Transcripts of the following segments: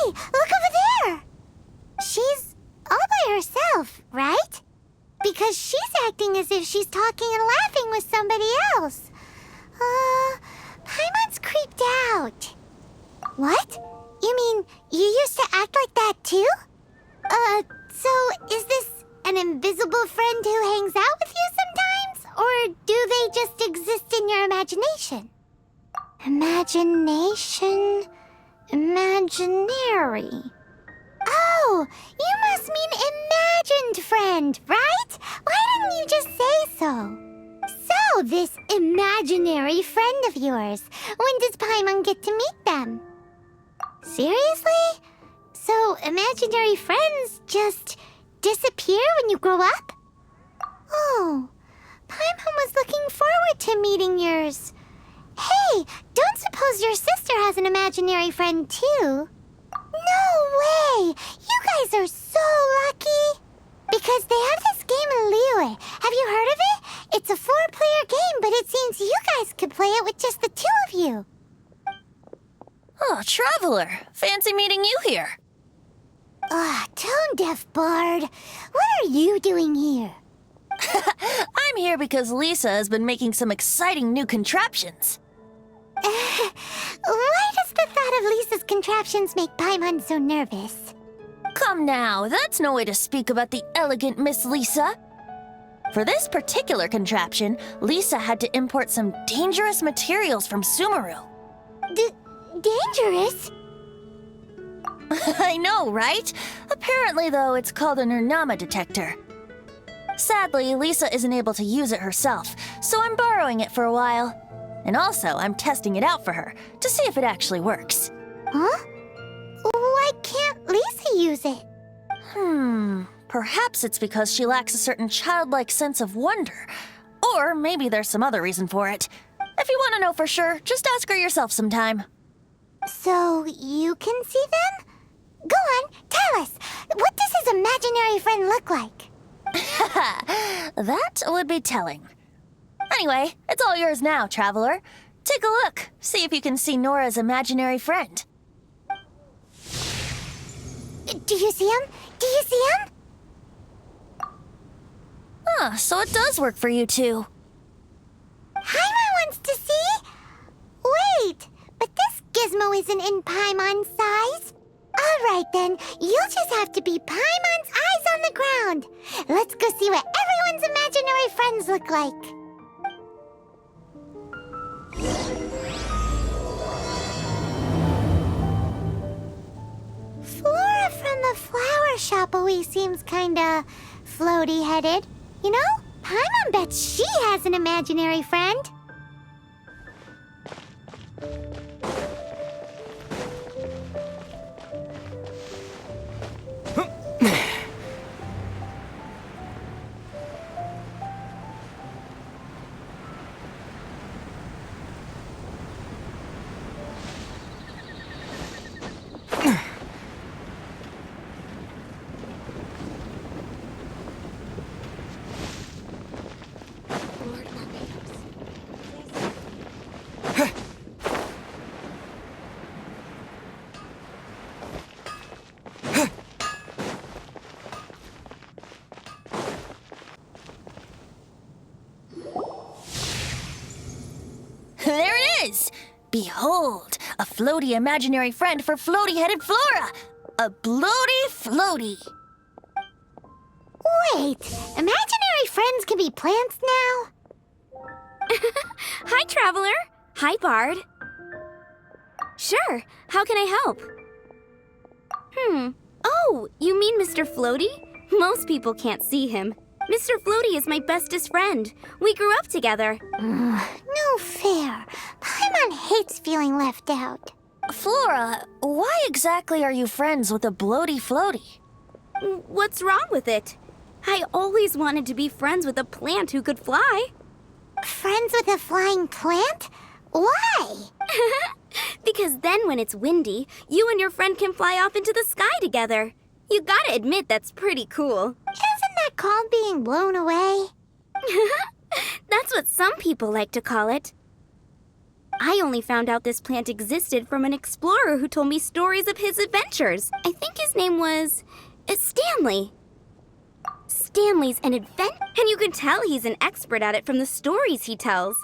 look over there! She's all by herself, right? Because she's acting as if she's talking and laughing with somebody else. Paimon's creeped out. What? You mean you used to act like that too? So is this an invisible friend who hangs out with you sometimes? Or do they just exist in your imagination? Imagination... imaginary... Oh, you must mean imagined friend, right? Why didn't you just say so? So, this imaginary friend of yours, when does Paimon get to meet them? Seriously? So, imaginary friends just disappear when you grow up? Oh, Paimon was looking forward to meeting yours. Hey, don't suppose your sister has an imaginary friend too? No way! You guys are so lucky! Because they have this game in Liyue. Have you heard of it? It's a 4-player game, but it seems you guys could play it with just the 2 of you. Oh, Traveler! Fancy meeting you here. Tone-deaf bard. What are you doing here? I'm here because Lisa has been making some exciting new contraptions. Why does the thought of Lisa's contraptions make Paimon so nervous? Come now, that's no way to speak about the elegant Miss Lisa. For this particular contraption, Lisa had to import some dangerous materials from Sumeru. Dangerous? I know, right? Apparently, though, it's called an Urnama detector. Sadly, Lisa isn't able to use it herself, so I'm borrowing it for a while. And also, I'm testing it out for her, to see if it actually works. Huh? Why can't Lisa use it? Perhaps it's because she lacks a certain childlike sense of wonder. Or maybe there's some other reason for it. If you want to know for sure, just ask her yourself sometime. So, you can see them? Go on, tell us. What does his imaginary friend look like? That would be telling. Anyway, it's all yours now, Traveler. Take a look. See if you can see Nora's imaginary friend. Do you see him? Do you see him? So it does work for you two. Paimon wants to see? Wait, but this gizmo isn't in Paimon's size. All right then, you'll just have to be Paimon's eyes on the ground. Let's go see what everyone's imaginary friends look like. Flora from the flower shop always seems kinda floaty-headed. You know, Paimon bets she has an imaginary friend. There it is! Behold, a floaty imaginary friend for floaty-headed Flora! A bloaty floaty! Wait, imaginary friends can be plants now? Hi, Traveler. Hi, Bard. Sure, how can I help? Oh, you mean Mr. Floaty? Most people can't see him. Mr. Floaty is my bestest friend. We grew up together. No fair. Paimon hates feeling left out. Flora, why exactly are you friends with a bloaty floaty? What's wrong with it? I always wanted to be friends with a plant who could fly. Friends with a flying plant? Why? Because then when it's windy, you and your friend can fly off into the sky together. You gotta admit that's pretty cool. Isn't that called being blown away? That's what some people like to call it. I only found out this plant existed from an explorer who told me stories of his adventures. I think his name was Stanley. Stanley's an and you can tell he's an expert at it from the stories he tells.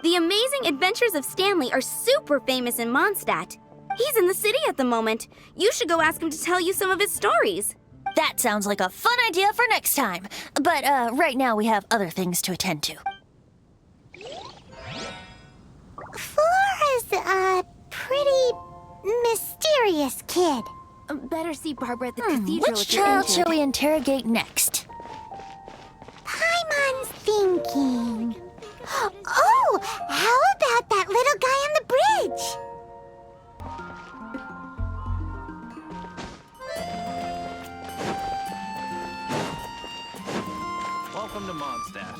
The amazing adventures of Stanley are super famous in Mondstadt. He's in the city at the moment. You should go ask him to tell you some of his stories. That sounds like a fun idea for next time. But right now we have other things to attend to. Flora's a pretty mysterious kid. Better see Barbara at the cathedral. Which child shall we interrogate next? Paimon's thinking. Oh, how about that little guy on the bridge? Welcome to Mondstadt.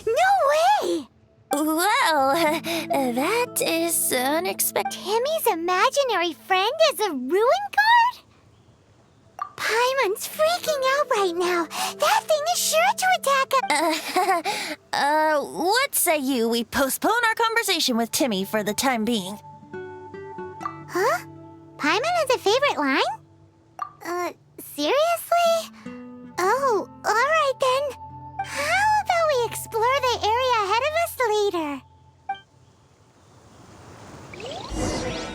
No way! Well, that is unexpected. Timmy's imaginary friend is a ruin guard? Paimon's freaking out right now. That thing is sure to attack us. What say you we postpone our conversation with Timmy for the time being? Huh? Paimon has a favorite line? Seriously? Oh, alright then. How about we explore the area ahead of us later?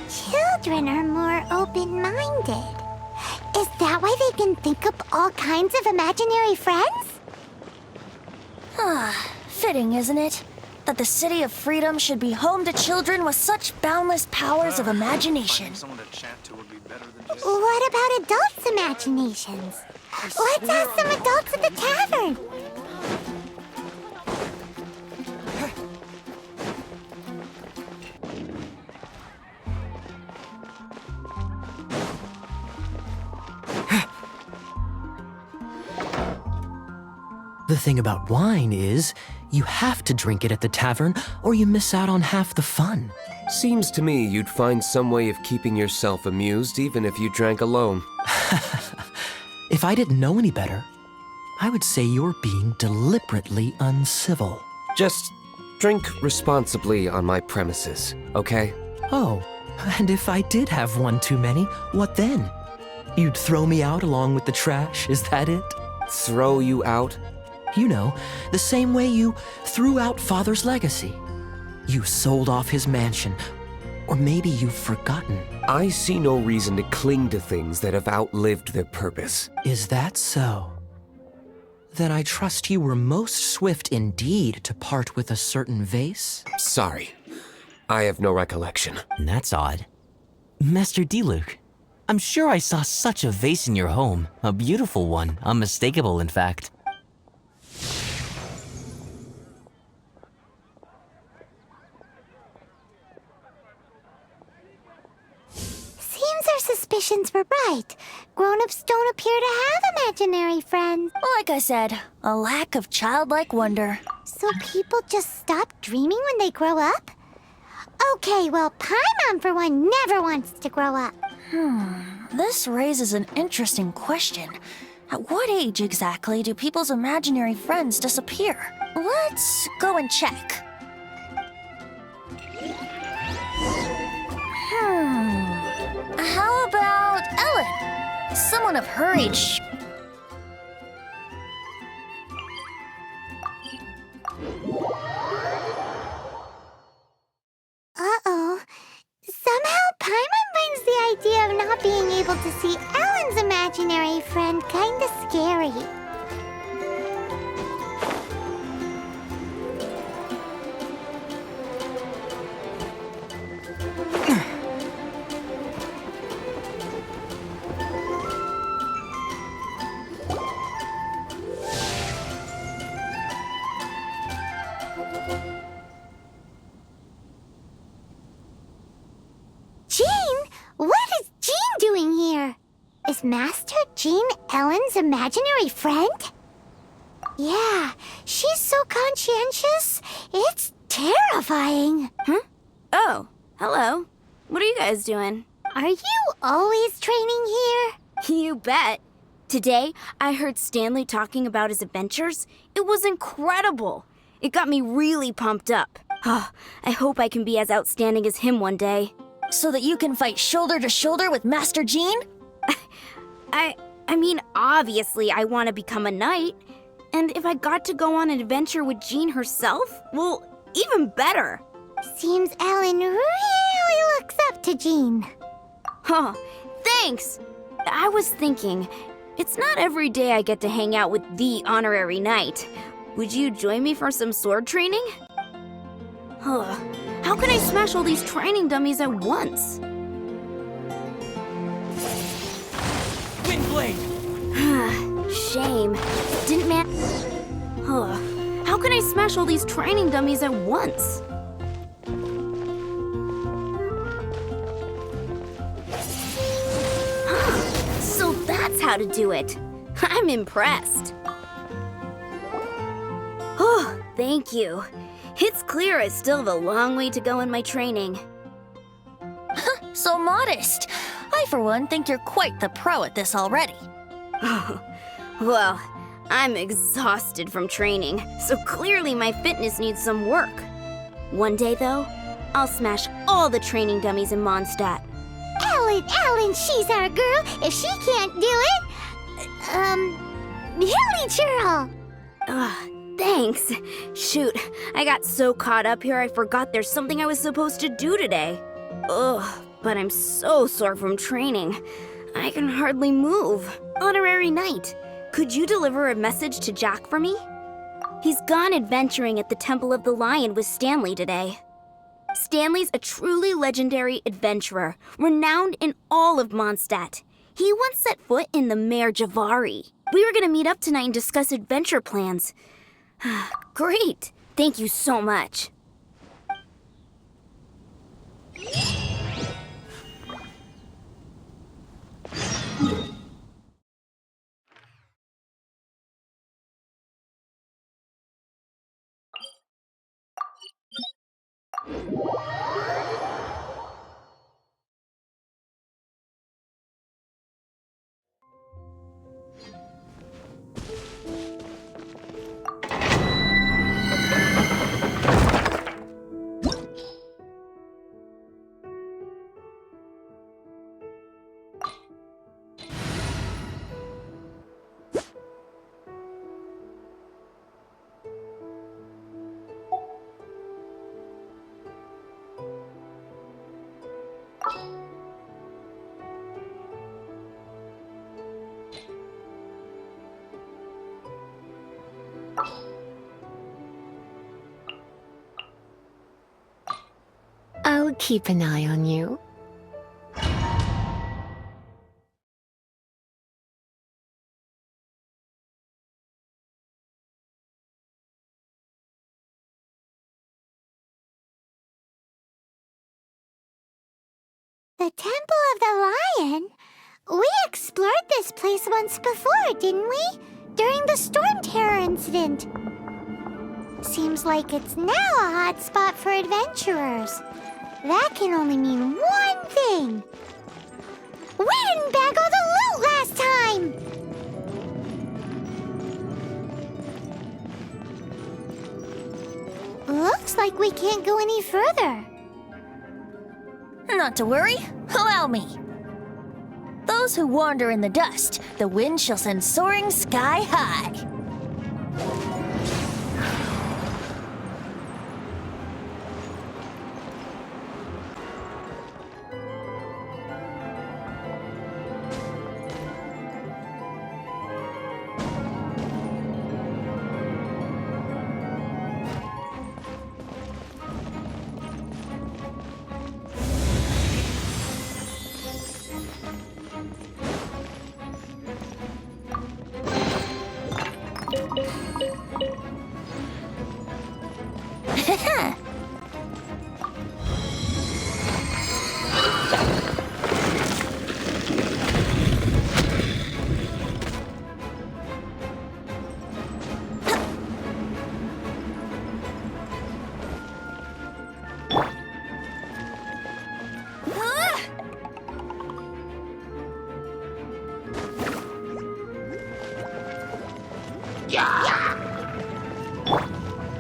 Children are more open-minded. Is that why they can think up all kinds of imaginary friends? Fitting, isn't it? That the City of Freedom should be home to children with such boundless powers of imagination. Finding someone to chat to would be better than just... What about adults' imaginations? Let's ask some adults at the tavern. The thing about wine is, you have to drink it at the tavern or you miss out on half the fun. Seems to me you'd find some way of keeping yourself amused even if you drank alone. If I didn't know any better, I would say you're being deliberately uncivil. Just drink responsibly on my premises, okay? Oh, and if I did have one too many, what then? You'd throw me out along with the trash, is that it? Throw you out? You know, the same way you threw out Father's legacy. You sold off his mansion, or maybe you've forgotten. I see no reason to cling to things that have outlived their purpose. Is that so? Then I trust you were most swift indeed to part with a certain vase? Sorry, I have no recollection. That's odd. Master Diluc, I'm sure I saw such a vase in your home. A beautiful one, unmistakable in fact. Seems our suspicions were right. Grown-ups don't appear to have imaginary friends. Like I said, a lack of childlike wonder. So people just stop dreaming when they grow up? Okay, well, Paimon, for one, never wants to grow up. This raises an interesting question. At what age exactly do people's imaginary friends disappear? Let's go and check. How about Ellen? Someone of her age. Uh-oh. Somehow Paimon finds the idea of not being able to see Ellen's imaginary friend kinda scary. Jean? What is Jean doing here? Is Master Jean Ellen's imaginary friend? Yeah, she's so conscientious. It's terrifying. Oh, hello. What are you guys doing? Are you always training here? You bet. Today, I heard Stanley talking about his adventures. It was incredible. It got me really pumped up. Oh, I hope I can be as outstanding as him one day. So that you can fight shoulder to shoulder with Master Jean? I mean, obviously, I want to become a knight. And if I got to go on an adventure with Jean herself, well, even better. Seems Ellen really looks up to Jean. Huh, thanks! I was thinking, it's not every day I get to hang out with the honorary knight. Would you join me for some sword training? Huh, how can I smash all these training dummies at once? Windblade! Shame. Didn't man. Huh, how can I smash all these training dummies at once? So that's how to do it. I'm impressed. Oh, thank you. It's clear I still have a long way to go in my training. So modest. I, for one, think you're quite the pro at this already. Well, I'm exhausted from training, so clearly my fitness needs some work. One day, though, I'll smash all the training dummies in Mondstadt. Ellen, she's our girl. If she can't do it, Hilly Churl. Thanks. Shoot, I got so caught up here I forgot there's something I was supposed to do today. Ugh, but I'm so sore from training. I can hardly move. Honorary Knight, could you deliver a message to Jack for me? He's gone adventuring at the Temple of the Lion with Stanley today. Stanley's a truly legendary adventurer, renowned in all of Mondstadt. He once set foot in the Mare Javari. We were gonna meet up tonight and discuss adventure plans. Great! Thank you so much. I'll keep an eye on you. The Temple of the Lion? We explored this place once before, didn't we? During the Storm Terror incident. Seems like it's now a hot spot for adventurers. That can only mean one thing. We didn't bag all the loot last time! Looks like we can't go any further. Not to worry. Allow me. Those who wander in the dust, the wind shall send soaring sky high.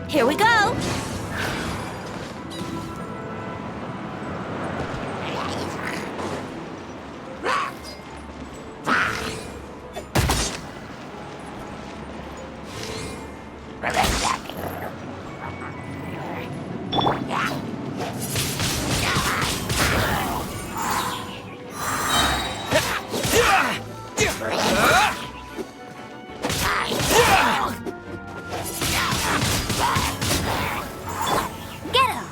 Here we go! Get him!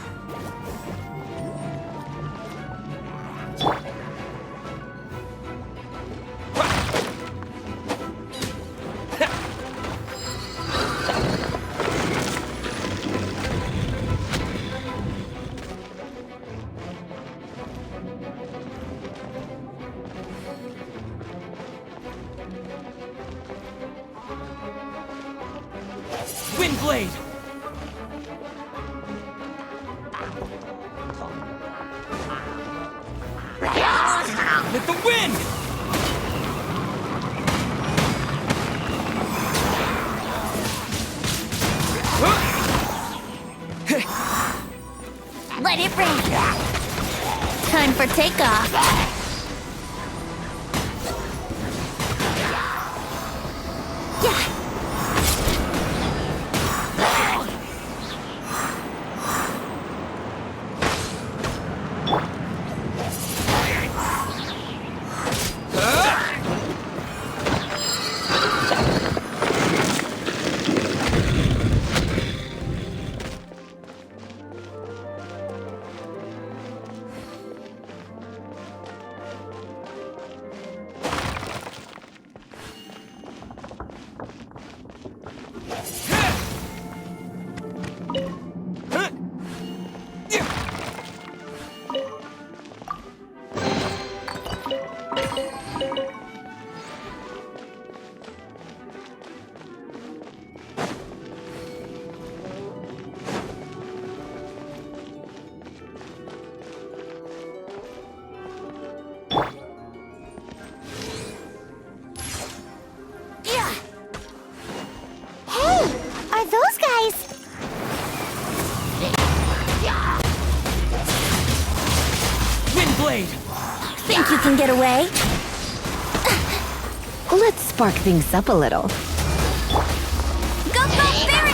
Windblade! With the wind! Let it rain! Time for takeoff! Are those guys? Windblade! Think you can get away? Let's spark things up a little. Go, go, Barry!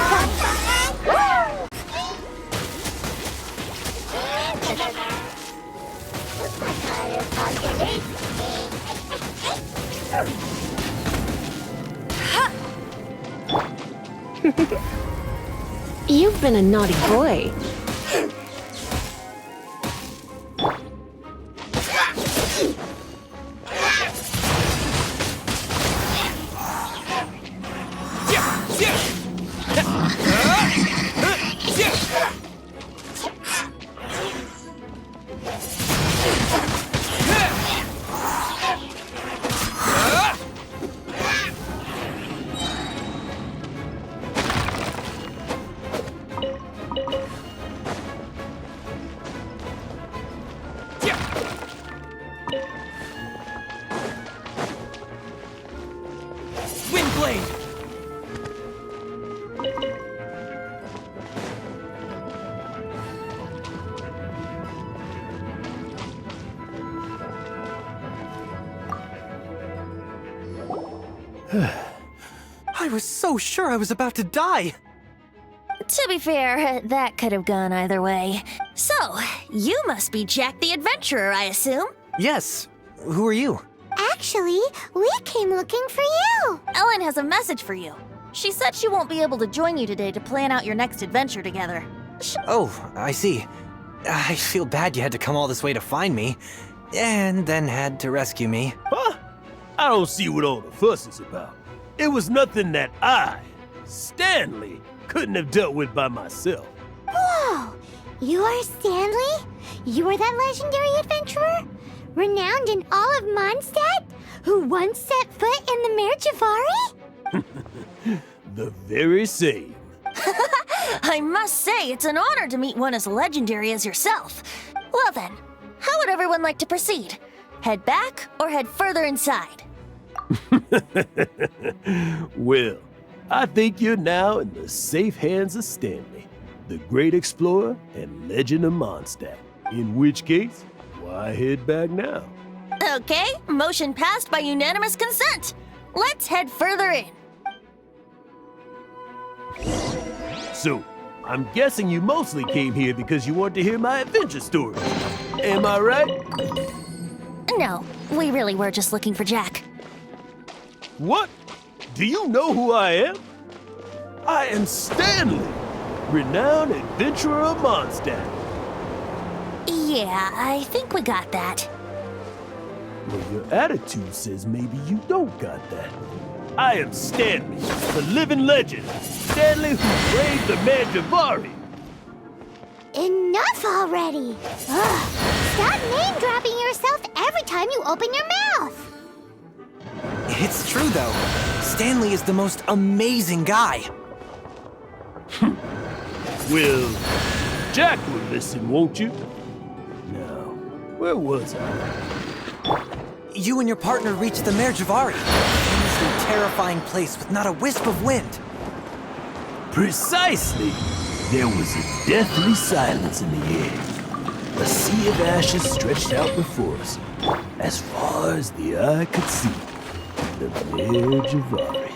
You've been a naughty boy. Windblade! I was so sure I was about to die. To be fair, that could have gone either way. So, you must be Jack the Adventurer, I assume? Yes. Who are you? Actually, we came looking for you. Ellen has a message for you. She said she won't be able to join you today to plan out your next adventure together. Oh, I see. I feel bad you had to come all this way to find me, and then had to rescue me. Huh? I don't see what all the fuss is about. It was nothing that I, Stanley, couldn't have dealt with by myself. Whoa! You are Stanley? You are that legendary adventurer? Renowned in all of Mondstadt? Who once set foot in the Mare Javari? The very same. I must say, it's an honor to meet one as legendary as yourself. Well then, how would everyone like to proceed? Head back or head further inside? Well, I think you're now in the safe hands of Stanley, the great explorer and legend of Mondstadt. In which case, why head back now? Okay, motion passed by unanimous consent. Let's head further in. So, I'm guessing you mostly came here because you want to hear my adventure story. Am I right? No, we really were just looking for Jack. What? Do you know who I am? I am Stanley, renowned adventurer of Mondstadt. Yeah, I think we got that. Well, your attitude says maybe you don't got that. I am Stanley, the living legend. Stanley who braved the Mandravari. Enough already! Ugh. Stop name-dropping yourself every time you open your mouth! It's true, though. Stanley is the most amazing guy. Well, Jack will listen, won't you? Now, where was I? You and your partner reached the Merjavari, a terrifying place with not a wisp of wind. Precisely! There was a deathly silence in the air. A sea of ashes stretched out before us, as far as the eye could see. The Merjavari.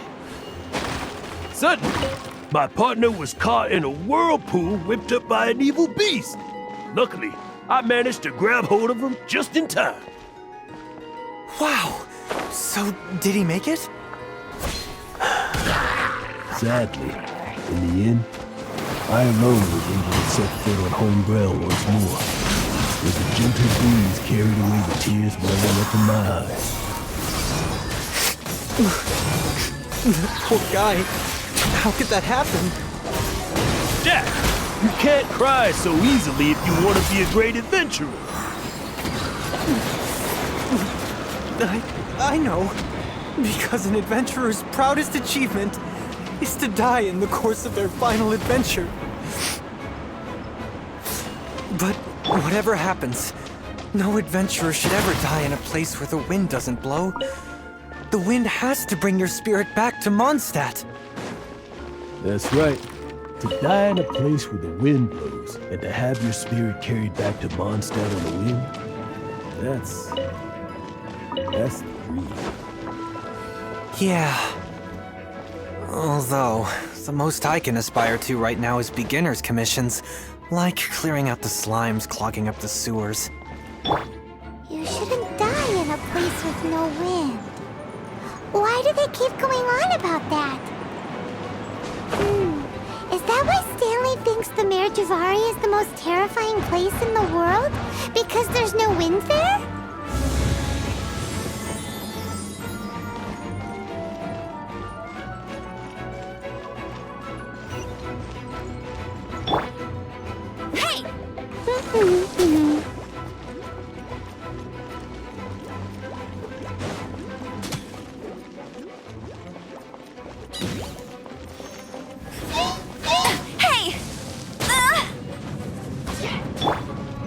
Suddenly, my partner was caught in a whirlpool whipped up by an evil beast. Luckily, I managed to grab hold of him just in time. Wow! So, did he make it? Sadly, in the end, I alone was able to set foot on home ground once more, with the gentle breeze carried away the tears welling up in my eyes. That poor guy. How could that happen? Jack, you can't cry so easily if you want to be a great adventurer. I know. Because an adventurer's proudest achievement is to die in the course of their final adventure. But whatever happens, no adventurer should ever die in a place where the wind doesn't blow. The wind has to bring your spirit back to Mondstadt. That's right. To die in a place where the wind blows, and to have your spirit carried back to Mondstadt on the wind, that's the dream. Yeah. Although, the most I can aspire to right now is beginner's commissions, like clearing out the slimes clogging up the sewers. You shouldn't die in a place with no wind. Why do they keep going on about that? Is that why Stanley thinks the Merjavari is the most terrifying place in the world? Because there's no wind there? Hey! Hey!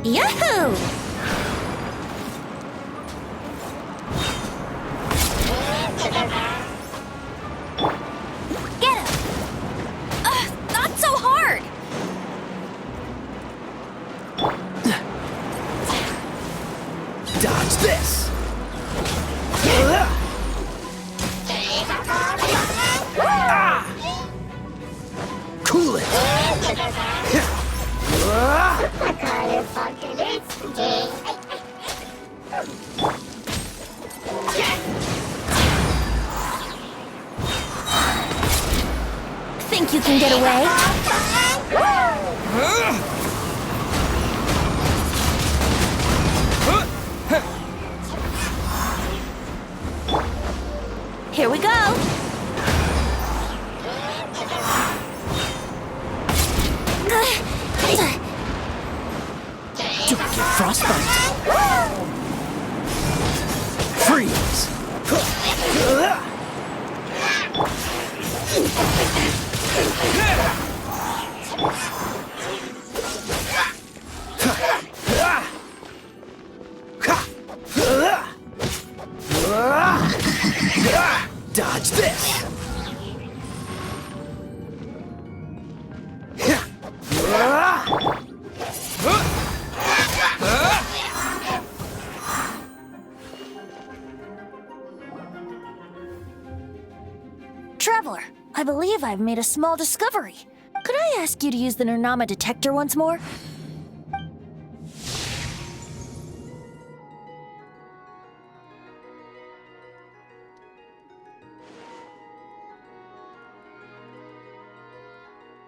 Yahoo! Get him! Not so hard! Dodge this! Cool it! Think you can get away? Here we go! Don't get frostbite! Freeze! Dodge this! Traveler, I believe I've made a small discovery. Could I ask you to use the Nernama detector once more?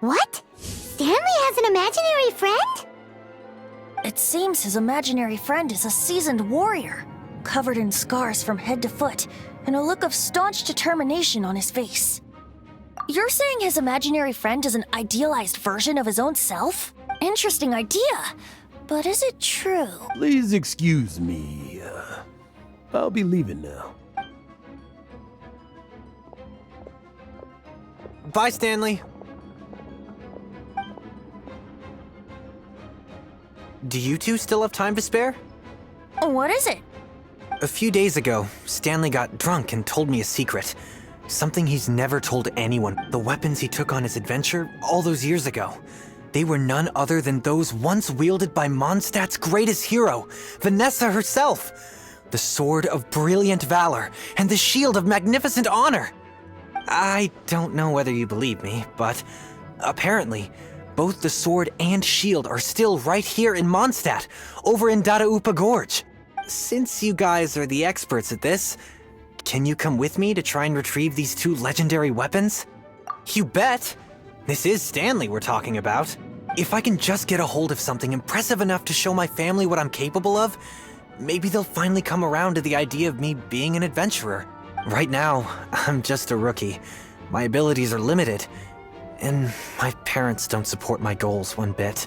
What? Stanley has an imaginary friend? It seems his imaginary friend is a seasoned warrior, covered in scars from head to foot, and a look of staunch determination on his face. You're saying his imaginary friend is an idealized version of his own self? Interesting idea, but is it true? Please excuse me. I'll be leaving now. Bye, Stanley. Do you two still have time to spare? What is it? A few days ago, Stanley got drunk and told me a secret. Something he's never told anyone. The weapons he took on his adventure all those years ago. They were none other than those once wielded by Mondstadt's greatest hero, Vanessa herself. The sword of brilliant valor and the shield of magnificent honor. I don't know whether you believe me, but apparently, both the sword and shield are still right here in Mondstadt, over in Dadaupa Gorge. Since you guys are the experts at this, can you come with me to try and retrieve these two legendary weapons? You bet! This is Stanley we're talking about. If I can just get a hold of something impressive enough to show my family what I'm capable of, maybe they'll finally come around to the idea of me being an adventurer. Right now, I'm just a rookie. My abilities are limited, and my parents don't support my goals one bit.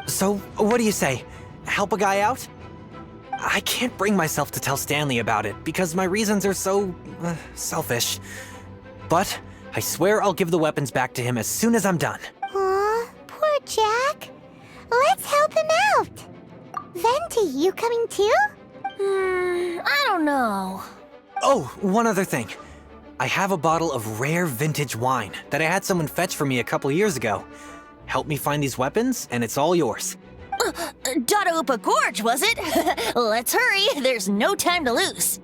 So, what do you say? Help a guy out? I can't bring myself to tell Stanley about it because my reasons are so selfish. But I swear I'll give the weapons back to him as soon as I'm done. Aw, poor Jack. Let's help him out. Venti, you coming too? I don't know. Oh, one other thing. I have a bottle of rare vintage wine that I had someone fetch for me a couple years ago. Help me find these weapons, and it's all yours. Dadaupa Gorge, was it? Let's hurry, there's no time to lose.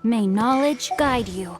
May knowledge guide you.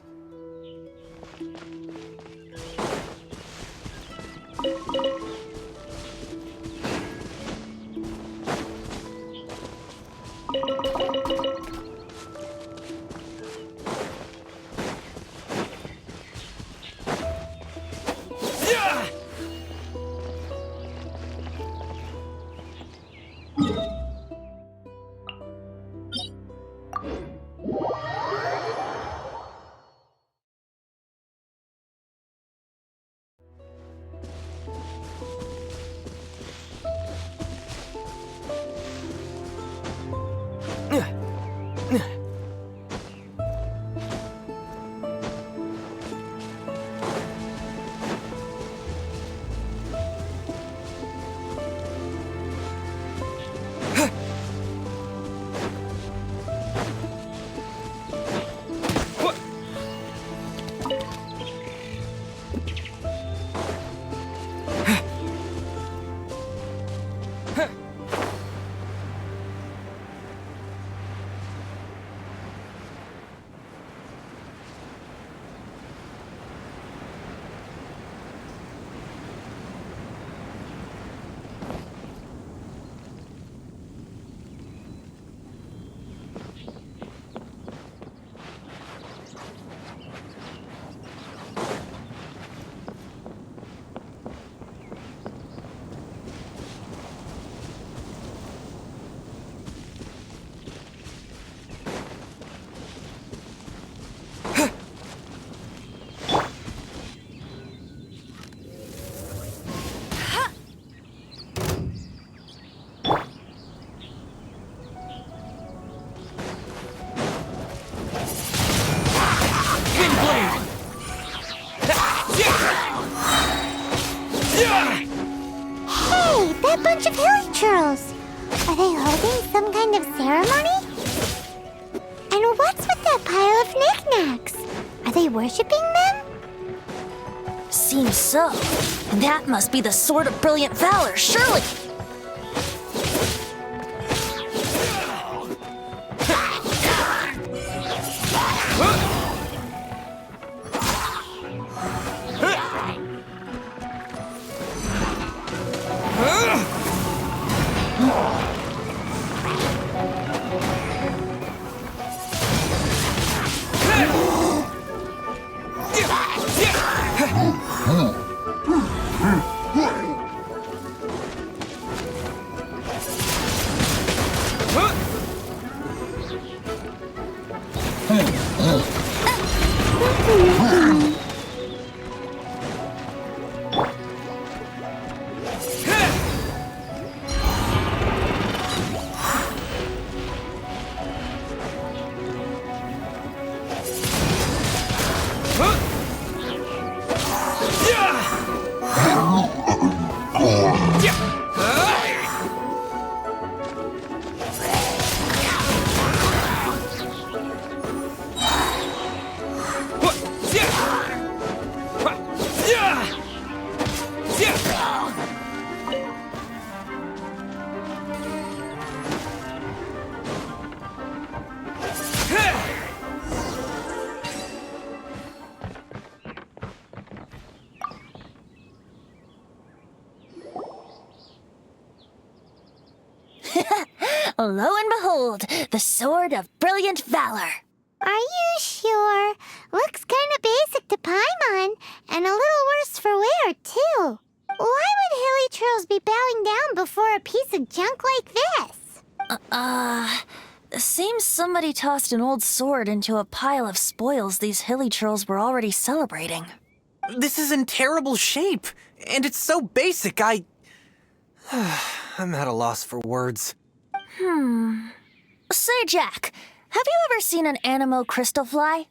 Hey, that bunch of hilly churls! Are they holding some kind of ceremony? And what's with that pile of knickknacks? Are they worshipping them? Seems so. That must be the Sword of Brilliant Valor, surely! Lo and behold, the Sword of Brilliant Valor. Are you sure? Looks kinda basic to Paimon, and a little worse for wear, too. Why would hilly churls be bowing down before a piece of junk like this? Seems somebody tossed an old sword into a pile of spoils these hilly churls were already celebrating. This is in terrible shape, and it's so basic, I'm at a loss for words. Say, Jack, have you ever seen an Anemo crystal fly?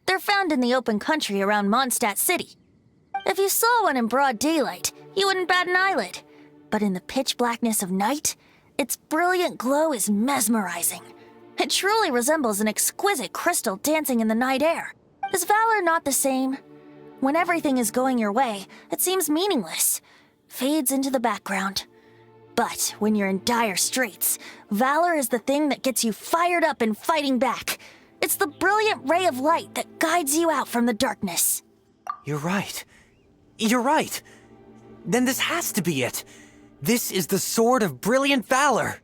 They're found in the open country around Mondstadt City. If you saw one in broad daylight, you wouldn't bat an eyelid. But in the pitch blackness of night, its brilliant glow is mesmerizing. It truly resembles an exquisite crystal dancing in the night air. Is valor not the same? When everything is going your way, it seems meaningless, fades into the background. But when you're in dire straits, valor is the thing that gets you fired up and fighting back. It's the brilliant ray of light that guides you out from the darkness. You're right. You're right. Then this has to be it. This is the Sword of Brilliant Valor.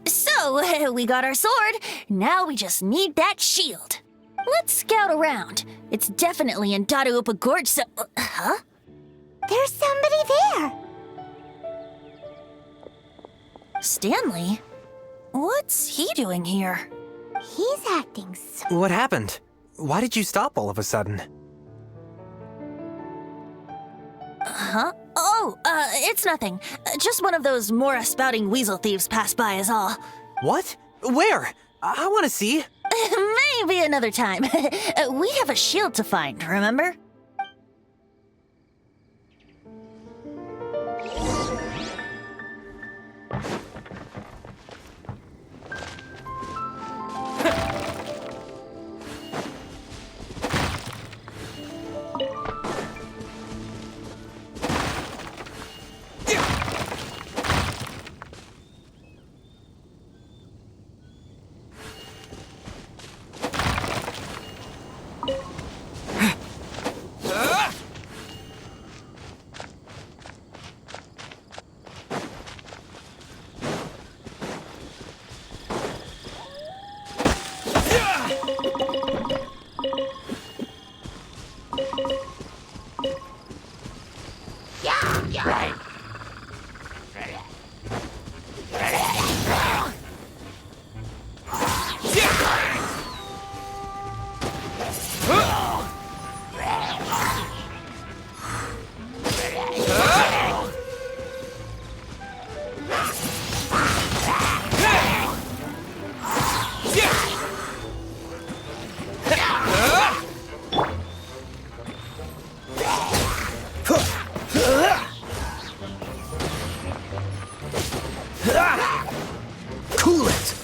So, we got our sword. Now we just need that shield. Let's scout around. It's definitely in Dadaupa Gorge, so... Huh? There's somebody there. Stanley? What's he doing here? He's acting so... What happened? Why did you stop all of a sudden? Huh? Oh, it's nothing. Just one of those Mora-spouting weasel thieves passed by is all. What? Where? I want to see. Maybe another time. We have a shield to find, remember? Cool it!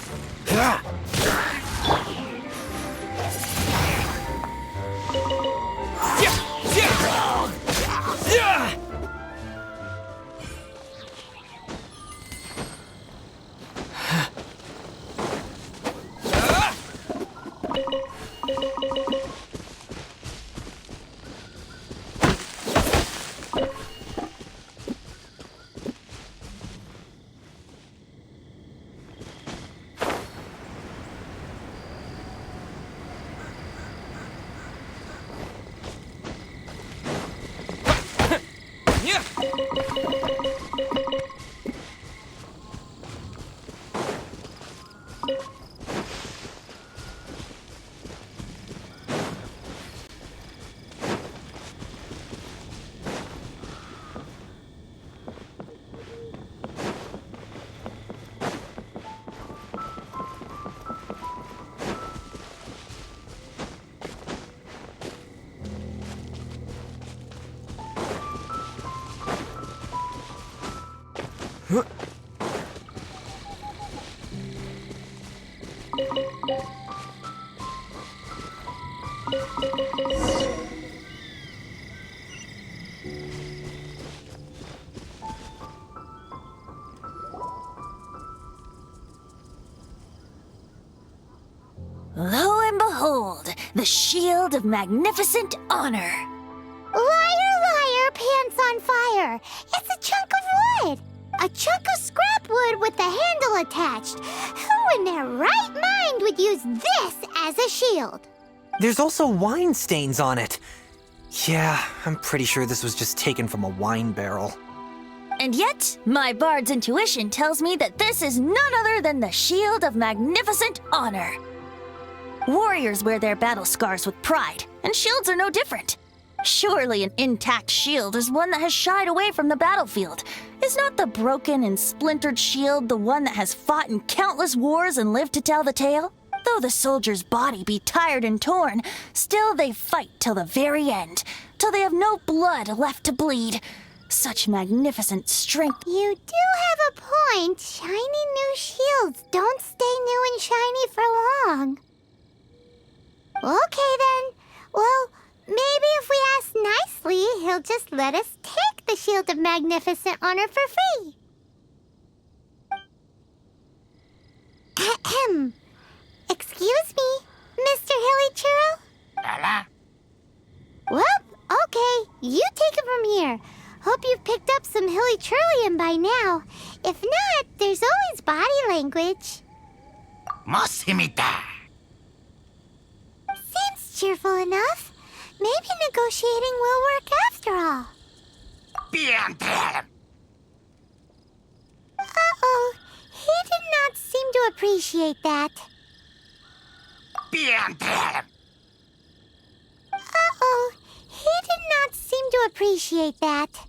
Lo and behold, the shield of magnificent honor. Liar, liar, pants on fire. It's a chunk of wood. A chunk of scrap wood with the handle attached. Who in their right mind would use this as a shield? There's also wine stains on it. Yeah, I'm pretty sure this was just taken from a wine barrel. And yet, my bard's intuition tells me that this is none other than the shield of magnificent honor. Warriors wear their battle scars with pride, and shields are no different. Surely an intact shield is one that has shied away from the battlefield. Is not the broken and splintered shield the one that has fought in countless wars and lived to tell the tale? Though the soldier's body be tired and torn, still they fight till the very end, till they have no blood left to bleed. Such magnificent strength. You do have a point. Shiny new shields don't stay new and shiny for long. Okay then. Well, maybe if we ask nicely, he'll just let us take the Shield of Magnificent Honor for free. Ahem. Excuse me, Mr. Hilly Churro? Well, okay. You take it from here. Hope you've picked up some Hilly Churlian by now. If not, there's always body language. Seems cheerful enough. Maybe negotiating will work after all. Uh-oh. He did not seem to appreciate that. Uh-oh. He did not seem to appreciate that.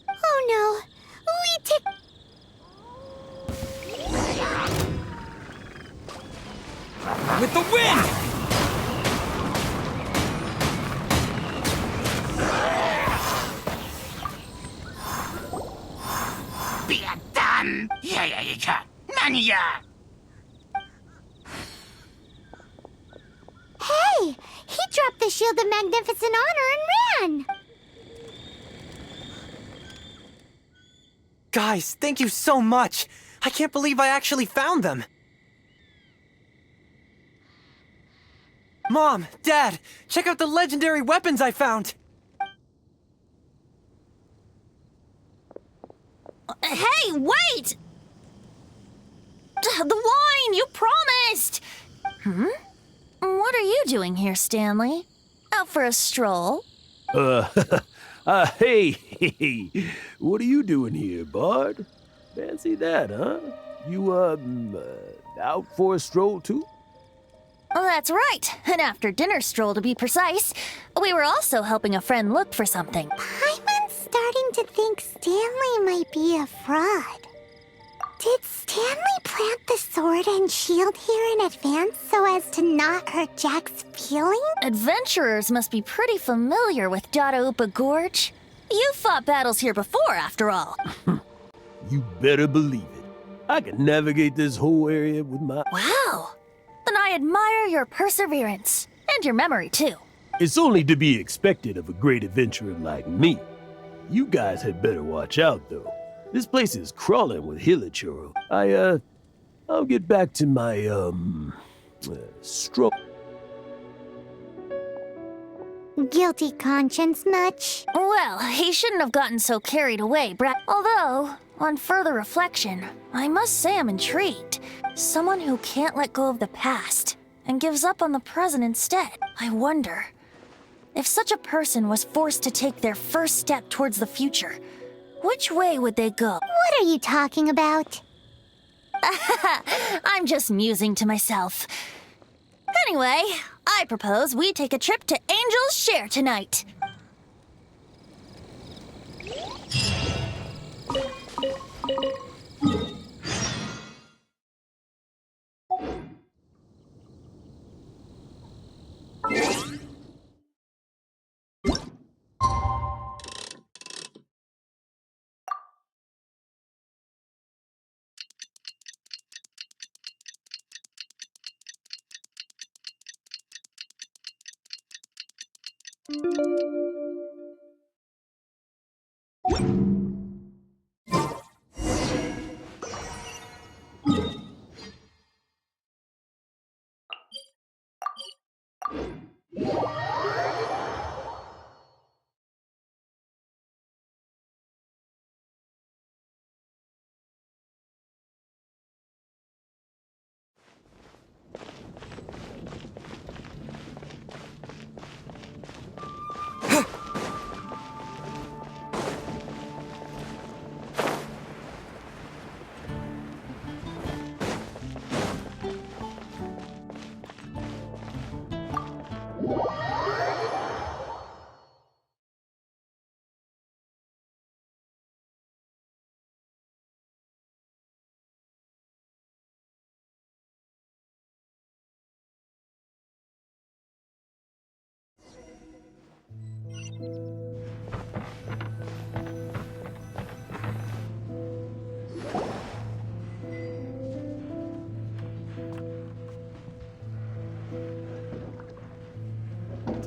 Oh no. We take... With the wind! Hey! He dropped the Shield of Magnificent Honor and ran! Guys, thank you so much! I can't believe I actually found them! Mom, Dad, check out the legendary weapons I found! Hey, wait! The wine, you promised! What are you doing here, Stanley? Out for a stroll? Hey, what are you doing here, Bard? Fancy that, huh? You, out for a stroll, too? Oh, that's right. An after-dinner stroll, to be precise. We were also helping a friend look for something. Paimon's starting to think Stanley might be a fraud. Did Stanley plant the sword and shield here in advance so as to not hurt Jack's feelings? Adventurers must be pretty familiar with Dadaupa Gorge. You fought battles here before, after all. You better believe it. I can navigate this whole area with my... Wow. Then I admire your perseverance. And your memory, too. It's only to be expected of a great adventurer like me. You guys had better watch out, though. This place is crawling with Hilichurl. I'll get back to my, stroke. Guilty conscience much? Well, he shouldn't have gotten so carried away, Although, on further reflection, I must say I'm intrigued. Someone who can't let go of the past and gives up on the present instead. I wonder, if such a person was forced to take their first step towards the future, which way would they go? What are you talking about? I'm just musing to myself. Anyway, I propose we take a trip to Angel's Share tonight.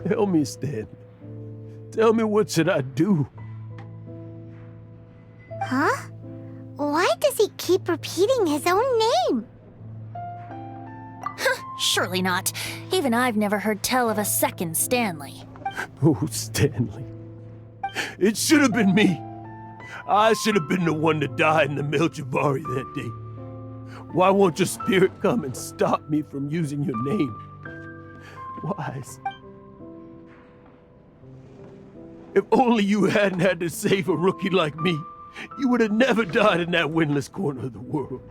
Tell me, Stanley. Tell me, what should I do? Huh? Why does he keep repeating his own name? Surely not. Even I've never heard tell of a second Stanley. Oh, Stanley. It should have been me. I should have been the one to die in the Melchivari that day. Why won't your spirit come and stop me from using your name? Wise. If only you hadn't had to save a rookie like me, you would have never died in that windless corner of the world.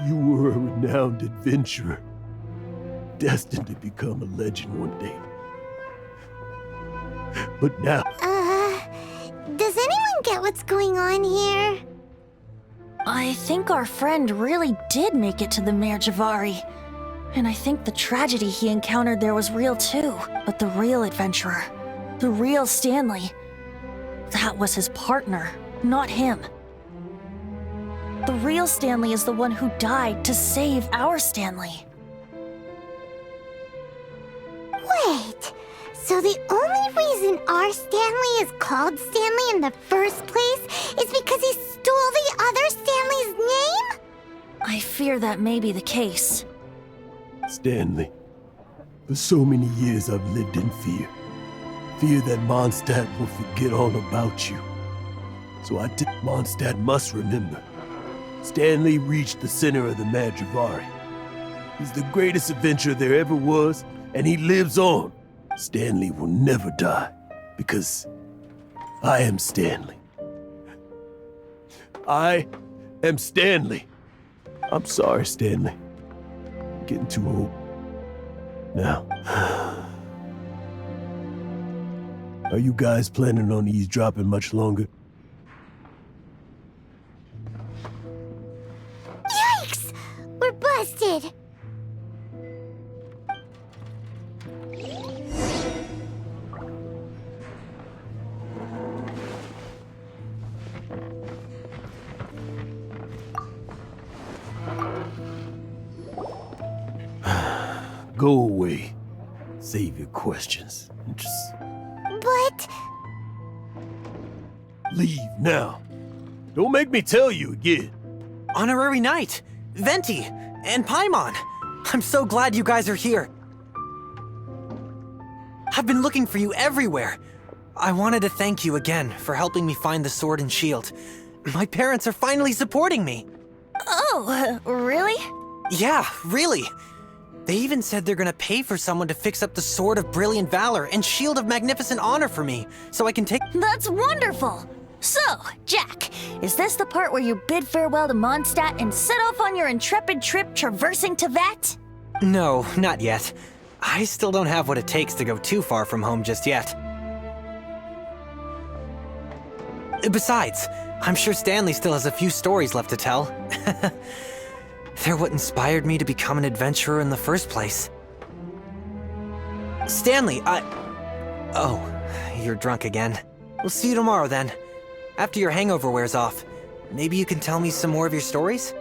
You were a renowned adventurer, destined to become a legend one day. But now... Does anyone get what's going on here? I think our friend really did make it to the Merjavari. And I think the tragedy he encountered there was real too. But the real adventurer, the real Stanley, that was his partner, not him. The real Stanley is the one who died to save our Stanley. Wait, so the only reason our Stanley is called Stanley in the first place is because he stole the other Stanley's name? I fear that may be the case. Stanley, for so many years I've lived in fear. Fear that Mondstadt will forget all about you. So Mondstadt must remember. Stanley reached the center of the Madrivari. He's the greatest adventurer there ever was, and he lives on. Stanley will never die, because I am Stanley. I am Stanley. I'm sorry, Stanley. I'm getting too old. Now, are you guys planning on eavesdropping much longer? Go away. Save your questions. And just But... leave now. Don't make me tell you again. Honorary Knight, Venti, and Paimon. I'm so glad you guys are here. I've been looking for you everywhere. I wanted to thank you again for helping me find the sword and shield. My parents are finally supporting me. Oh, really? Yeah, really. They even said they're gonna pay for someone to fix up the Sword of Brilliant Valor and Shield of Magnificent Honor for me, so I can take— That's wonderful! So, Jack, is this the part where you bid farewell to Mondstadt and set off on your intrepid trip traversing Tevat? No, not yet. I still don't have what it takes to go too far from home just yet. Besides, I'm sure Stanley still has a few stories left to tell. They're what inspired me to become an adventurer in the first place. Stanley, Oh, you're drunk again. We'll see you tomorrow then. After your hangover wears off. Maybe you can tell me some more of your stories?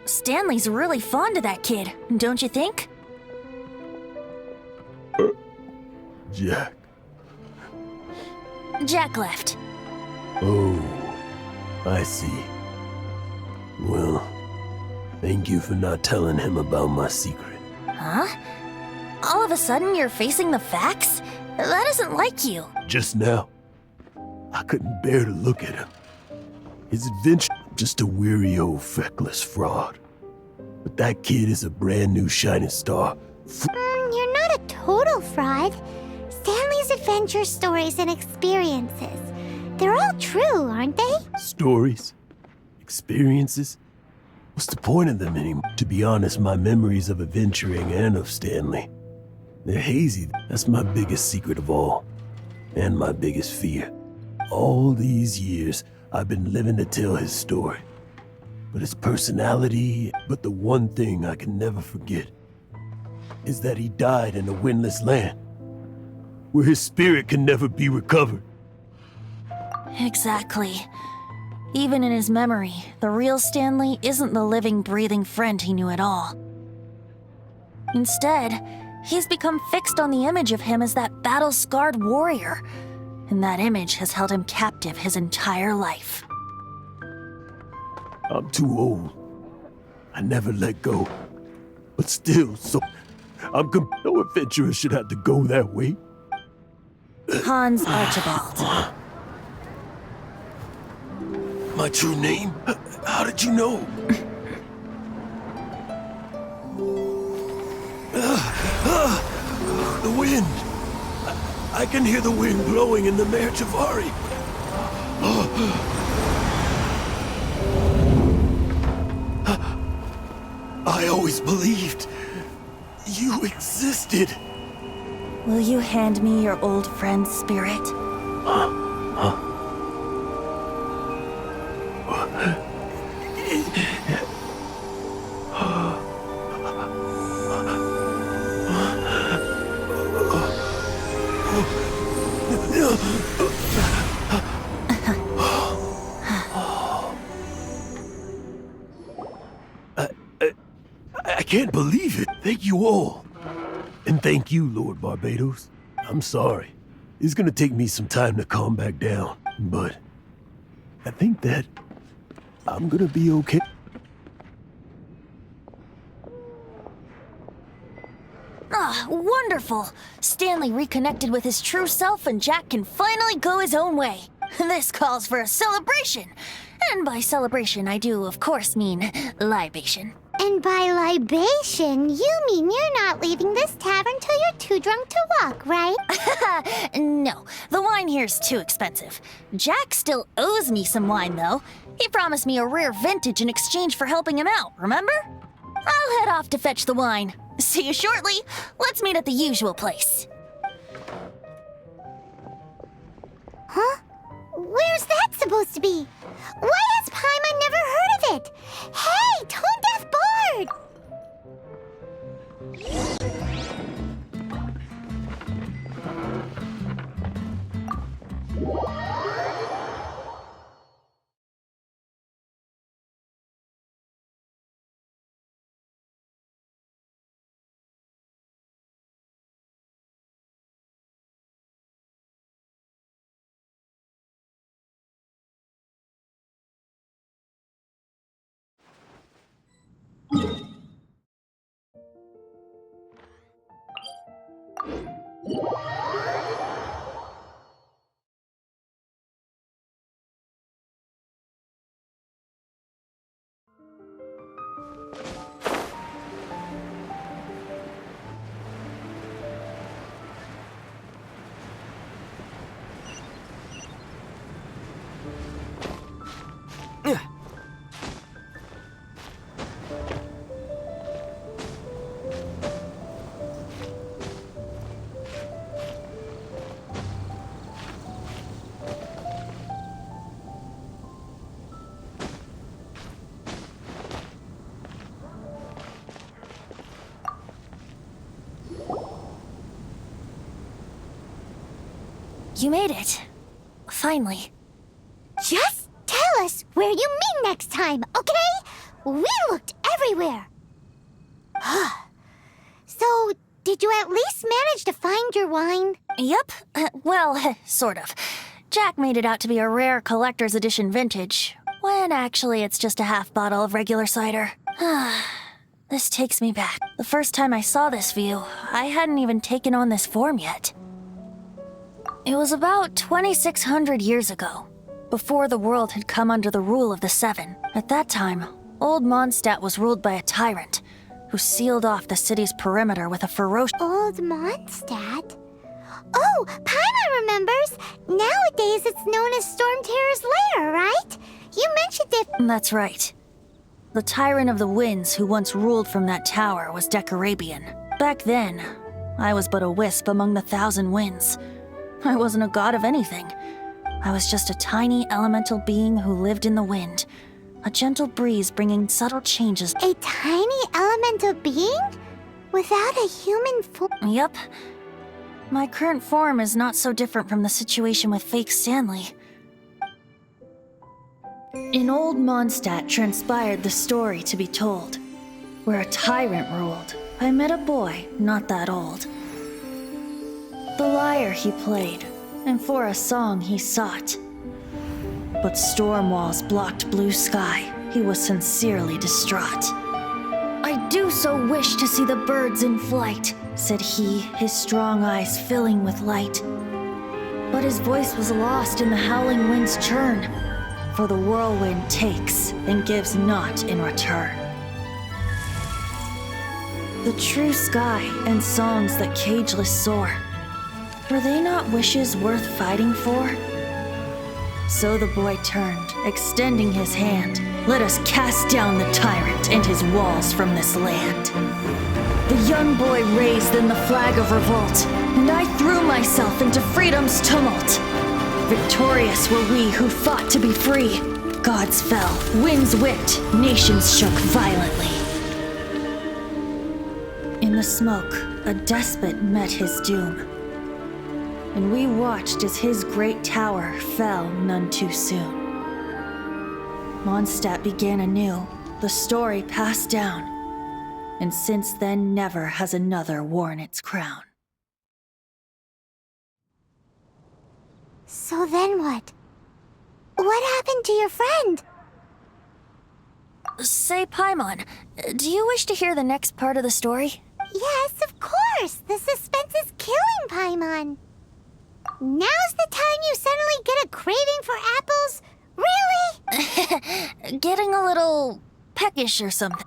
Stanley's really fond of that kid, don't you think? Jack. Jack left. Oh, I see. Well, thank you for not telling him about my secret. Huh? All of a sudden you're facing the facts? That isn't like you. Just now, I couldn't bear to look at him. His adventure, just a weary old feckless fraud. But that kid is a brand new shining star. You're not a total fraud. Stanley's adventure stories and experiences. They're all true, aren't they? Stories? Experiences? What's the point of them anymore? To be honest, my memories of adventuring and of Stanley, they're hazy. That's my biggest secret of all. And my biggest fear. All these years, I've been living to tell his story. But his personality, but the one thing I can never forget is that he died in a windless land, where his spirit can never be recovered. Exactly. Even in his memory, the real Stanley isn't the living, breathing friend he knew at all. Instead, he's become fixed on the image of him as that battle-scarred warrior, and that image has held him captive his entire life. I'm too old. I never let go. But still, so no adventurer should have to go that way. Hans Archibald. My true name? How did you know? The wind. I can hear the wind blowing in the Mare Javari. I always believed you existed. Will you hand me your old friend's spirit? I can't believe it. Thank you all. And thank you, Lord Barbados. I'm sorry. It's gonna take me some time to calm back down, but I think that I'm gonna be okay. Ah, wonderful! Stanley reconnected with his true self and Jack can finally go his own way. This calls for a celebration. And by celebration, I do, of course, mean libation. And by libation, you mean you're not leaving this tavern till you're too drunk to walk, right? No, the wine here's too expensive. Jack still owes me some wine, though. He promised me a rare vintage in exchange for helping him out, remember? I'll head off to fetch the wine. See you shortly. Let's meet at the usual place. Huh? Where's that supposed to be? Why has Paimon never heard of it? Hey, Tone Deaf Bard! You made it. Finally. Just tell us where you meet next time, okay? We looked everywhere. So, did you at least manage to find your wine? Yep. Well, sort of. Jack made it out to be a rare collector's edition vintage, when actually it's just a half bottle of regular cider. This takes me back. The first time I saw this view, I hadn't even taken on this form yet. It was about 2,600 years ago, before the world had come under the rule of the Seven. At that time, Old Mondstadt was ruled by a tyrant, who sealed off the city's perimeter with a ferocious— Old Mondstadt? Oh, Paimon remembers! Nowadays it's known as Storm Terror's lair, right? You mentioned it— That's right. The Tyrant of the Winds who once ruled from that tower was Decarabian. Back then, I was but a wisp among the 1,000 winds. I wasn't a god of anything. I was just a tiny elemental being who lived in the wind. A gentle breeze bringing subtle changes. A tiny elemental being? Without a human form? Yup. My current form is not so different from the situation with fake Stanley. In Old Mondstadt transpired the story to be told. Where a tyrant ruled, I met a boy not that old. The lyre he played, and for a song he sought. But storm walls blocked blue sky, he was sincerely distraught. I do so wish to see the birds in flight, said he, his strong eyes filling with light. But his voice was lost in the howling wind's churn, for the whirlwind takes and gives not in return. The true sky and songs that cageless soar, were they not wishes worth fighting for? So the boy turned, extending his hand. Let us cast down the tyrant and his walls from this land. The young boy raised then the flag of revolt, and I threw myself into freedom's tumult. Victorious were we who fought to be free. Gods fell, winds whipped, nations shook violently. In the smoke, a despot met his doom. And we watched as his great tower fell none too soon. Mondstadt began anew, the story passed down, and since then never has another worn its crown. So then what? What happened to your friend? Say, Paimon, do you wish to hear the next part of the story? Yes, of course! The suspense is killing, Paimon! Now's the time you suddenly get a craving for apples? Really? Getting a little peckish or something.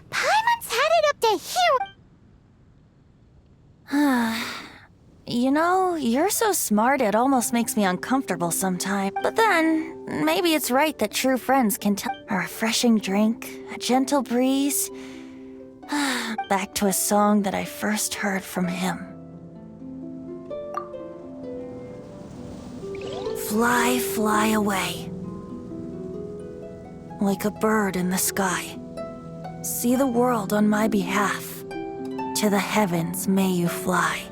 Paimon's had it up to here. You know, you're so smart it almost makes me uncomfortable sometimes. But then, maybe it's right that true friends can tell. A refreshing drink, a gentle breeze. Back to a song that I first heard from him. Fly, fly away. Like a bird in the sky. See the world on my behalf. To the heavens may you fly.